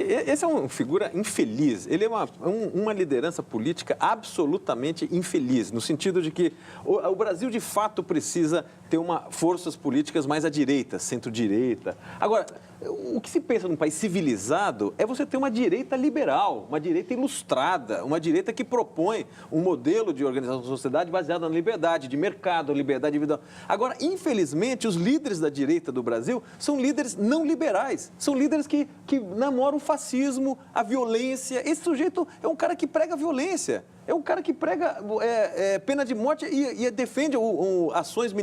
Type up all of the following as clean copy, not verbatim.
Esse é uma figura infeliz, ele é uma liderança política absolutamente infeliz, no sentido de que o Brasil, de fato, precisa ter forças políticas mais à direita, centro-direita. Agora, o que se pensa num país civilizado é você ter uma direita liberal, uma direita ilustrada, uma direita que propõe um modelo de organização da sociedade baseado na liberdade de mercado, liberdade individual. Agora, infelizmente, os líderes da direita do Brasil são líderes não liberais, são líderes que namoram o fascismo, a violência. Esse sujeito é um cara que prega violência. É um cara que prega pena de morte e defende ações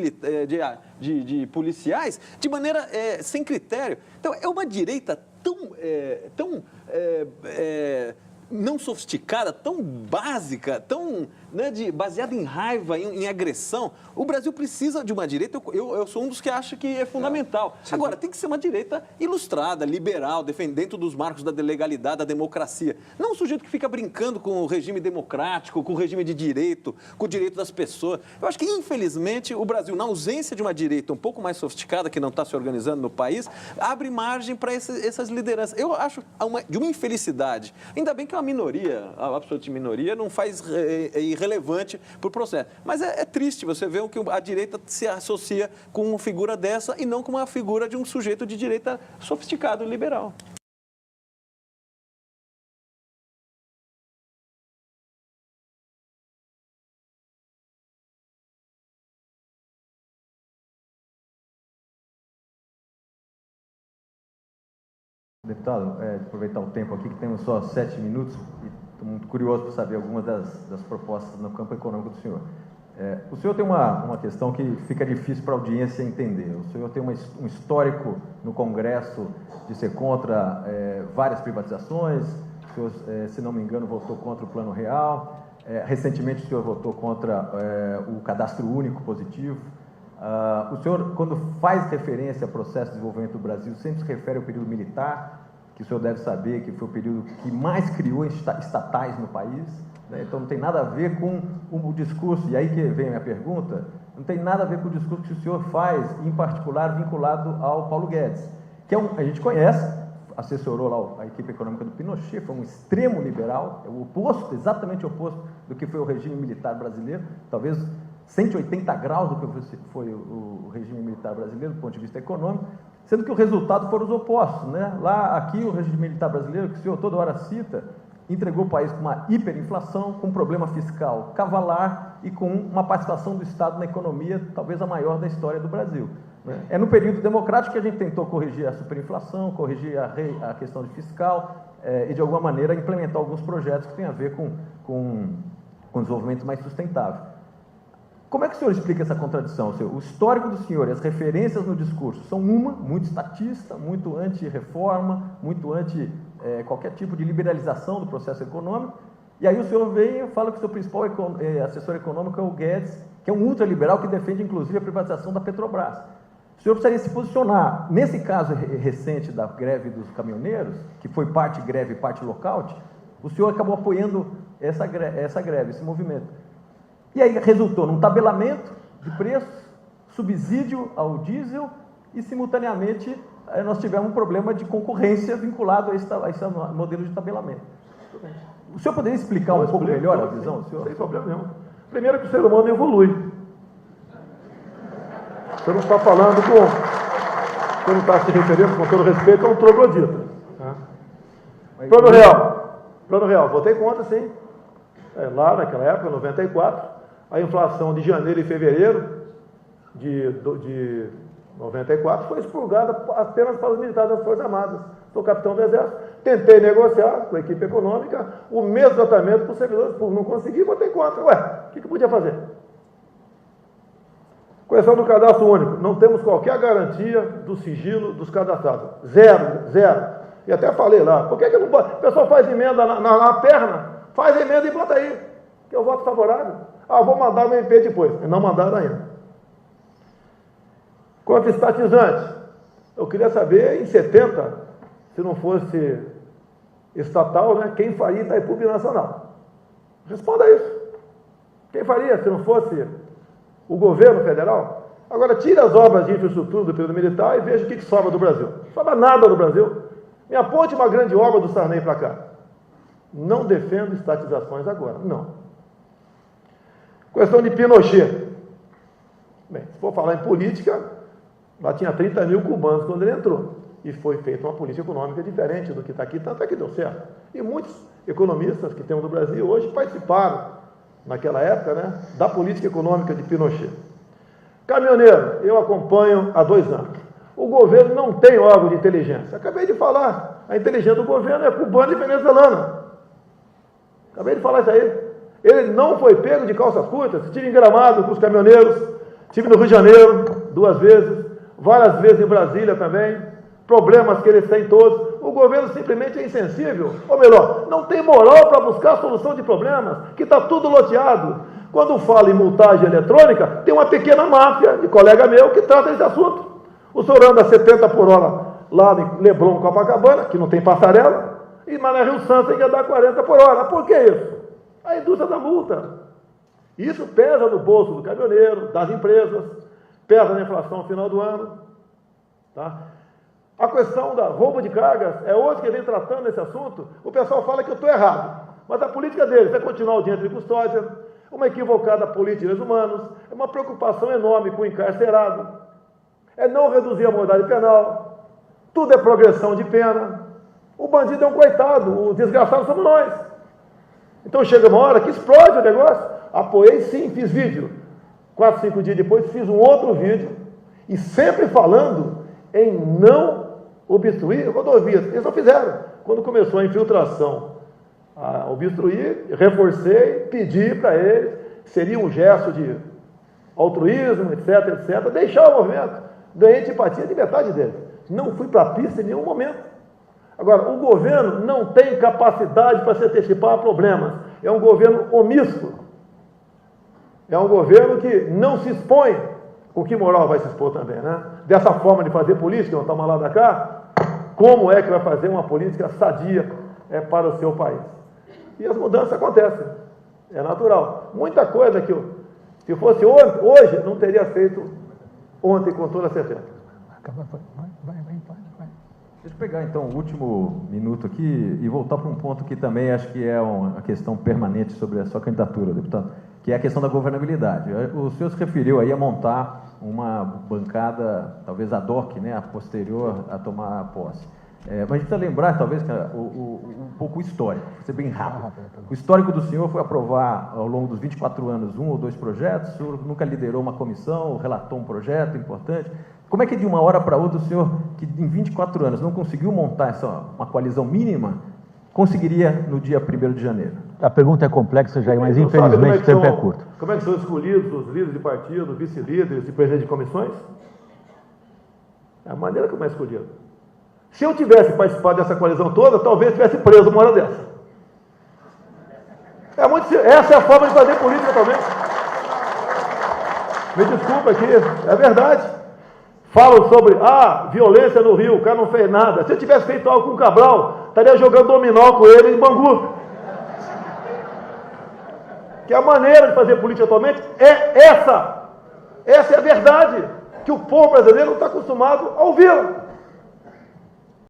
de policiais de maneira sem critério. Então, é uma direita tão não sofisticada, tão básica, tão baseada em raiva, em agressão. O Brasil precisa de uma direita, eu sou um dos que acha que é fundamental. Agora, tem que ser uma direita ilustrada, liberal, dentro dos marcos da legalidade, da democracia. Não um sujeito que fica brincando com o regime democrático, com o regime de direito, com o direito das pessoas. Eu acho que, infelizmente, o Brasil, na ausência de uma direita um pouco mais sofisticada, que não está se organizando no país, abre margem para essas lideranças. Eu acho de uma infelicidade. Ainda bem que uma minoria, a absoluta minoria, não faz irrelevante para o processo. Mas é triste você ver que a direita se associa com uma figura dessa e não com uma figura de um sujeito de direita sofisticado e liberal. Deputado, aproveitar o tempo aqui, que temos só 7 minutos, e estou muito curioso para saber algumas das propostas no campo econômico do senhor. O senhor tem uma questão que fica difícil para a audiência entender. O senhor tem um histórico no Congresso de ser contra várias privatizações, o senhor, se não me engano, votou contra o Plano Real, recentemente o senhor votou contra o Cadastro Único Positivo. O senhor, quando faz referência ao processo de desenvolvimento do Brasil, sempre se refere ao período militar, que o senhor deve saber que foi o período que mais criou estatais no país, né? Então não tem nada a ver com o discurso, e aí que vem a minha pergunta, não tem nada a ver com o discurso que o senhor faz, em particular vinculado ao Paulo Guedes, que a gente conhece, assessorou lá a equipe econômica do Pinochet, foi um extremo liberal, é o oposto, exatamente o oposto do que foi o regime militar brasileiro, talvez 180 graus do que foi o regime militar brasileiro, do ponto de vista econômico, sendo que o resultado foram os opostos, né? Aqui, o regime militar brasileiro, que o senhor toda hora cita, entregou o país com uma hiperinflação, com um problema fiscal cavalar e com uma participação do Estado na economia, talvez a maior da história do Brasil, né? É no período democrático que a gente tentou corrigir a superinflação, corrigir a questão de fiscal e, de alguma maneira, implementar alguns projetos que têm a ver com desenvolvimento mais sustentável. Como é que o senhor explica essa contradição? O histórico do senhor e as referências no discurso são muito estatista, muito anti-reforma, muito anti qualquer tipo de liberalização do processo econômico, e aí o senhor vem e fala que o seu principal assessor econômico é o Guedes, que é um ultraliberal que defende, inclusive, a privatização da Petrobras. O senhor precisaria se posicionar, nesse caso recente da greve dos caminhoneiros, que foi parte greve e parte lockout, o senhor acabou apoiando essa greve, esse movimento. E aí resultou num tabelamento de preços, subsídio ao diesel e, simultaneamente, nós tivemos um problema de concorrência vinculado a esse modelo de tabelamento. O senhor poderia explicar um pouco melhor a visão do senhor? Sem problema nenhum. Primeiro que o ser humano evolui. Você não está falando você não está se referindo, com todo respeito, a um troglodita. Plano Real, votei contra, sim. Lá naquela época, 94, a inflação de janeiro e fevereiro de 94 foi expurgada apenas para os militares das Forças Armadas. Sou capitão do Exército, tentei negociar com a equipe econômica o mesmo tratamento para os servidores públicos. Não consegui, votei contra. O que podia fazer? Questão do cadastro único. Não temos qualquer garantia do sigilo dos cadastrados. Zero. E até falei lá, por que não pode? O pessoal faz emenda na perna, faz emenda e bota aí, que eu voto favorável. Vou mandar o MP depois. Não mandaram ainda. Quanto a estatizantes, eu queria saber, em 70, se não fosse estatal, né, quem faria Itaipu Binacional? Responda isso. Quem faria se não fosse o governo federal? Agora, tire as obras de infraestrutura do período militar e veja o que sobra do Brasil. Não sobra nada do Brasil. Me aponte uma grande obra do Sarney para cá. Não defendo estatizações agora, não. Questão de Pinochet. Bem, se for falar em política, lá tinha 30 mil cubanos quando ele entrou. E foi feita uma política econômica diferente do que está aqui, tanto é que deu certo. E muitos economistas que temos no Brasil hoje participaram, naquela época, né, da política econômica de Pinochet. Caminhoneiro, eu acompanho há 2 anos. O governo não tem órgão de inteligência. Acabei de falar, a inteligência do governo é cubana e venezuelana. Acabei de falar isso aí. Ele não foi pego de calças curtas. Estive em Gramado com os caminhoneiros, estive no Rio de Janeiro 2 vezes, várias vezes em Brasília também. Problemas que eles têm todos. O governo simplesmente é insensível. Ou melhor, não tem moral para buscar a solução de problemas, que está tudo loteado. Quando fala em multagem eletrônica, tem uma pequena máfia de colega meu que trata esse assunto. O senhor anda 70 por hora lá em Leblon, Copacabana, que não tem passarela, e mas na Rio Santos tem que andar 40 por hora. Por que isso? A indústria da multa. Isso pesa no bolso do caminhoneiro, das empresas, pesa na inflação no final do ano. Tá? A questão da roubo de cargas é hoje que vem tratando esse assunto. O pessoal fala que eu estou errado, mas a política deles é continuar o dinheiro de custódia, uma equivocada política de direitos humanos, é uma preocupação enorme com o encarcerado, é não reduzir a moralidade penal, tudo é progressão de pena. O bandido é um coitado, o desgraçado somos nós. Então chega uma hora que explode o negócio. Apoiei sim, fiz vídeo. 4, 5 dias depois fiz um outro vídeo, e sempre falando em não obstruir rodovias. Eles não fizeram. Quando começou a infiltração, a obstruir, reforcei, pedi para eles, seria um gesto de altruísmo, etc, etc, deixar o movimento. Ganhei antipatia de metade deles. Não fui para a pista em nenhum momento. Agora, o governo não tem capacidade para se antecipar a problemas. É um governo omisso. É um governo que não se expõe. O que moral vai se expor também, né? Dessa forma de fazer política, não toma lá da cá, como é que vai fazer uma política sadia para o seu país? E as mudanças acontecem. É natural. Muita coisa que se fosse hoje, não teria feito ontem com toda certeza. Deixa eu pegar então o último minuto aqui e voltar para um ponto que também acho que é uma questão permanente sobre a sua candidatura, deputado, que é a questão da governabilidade. O senhor se referiu aí a montar uma bancada, talvez ad hoc, né, a posterior a tomar a posse. Mas a gente precisa lembrar, talvez, um pouco o histórico, vou ser bem rápido. O histórico do senhor foi aprovar, ao longo dos 24 anos, 1 ou 2 projetos, o senhor nunca liderou uma comissão, relatou um projeto importante. Como é que de uma hora para outra o senhor, que em 24 anos não conseguiu montar uma coalizão mínima, conseguiria no dia 1º de janeiro? A pergunta é complexa, Jair, mas infelizmente o tempo é curto. Como é que são escolhidos os líderes de partido, vice-líderes e presidentes de comissões? É a maneira como é escolhido. Se eu tivesse participado dessa coalizão toda, talvez tivesse preso uma hora dessa. Essa é a forma de fazer política também. Me desculpa aqui, é verdade. Falam sobre, violência no Rio, o cara não fez nada. Se eu tivesse feito algo com o Cabral, estaria jogando dominó com ele em Bangu. Que a maneira de fazer política atualmente é essa. Essa é a verdade que o povo brasileiro não está acostumado a ouvir.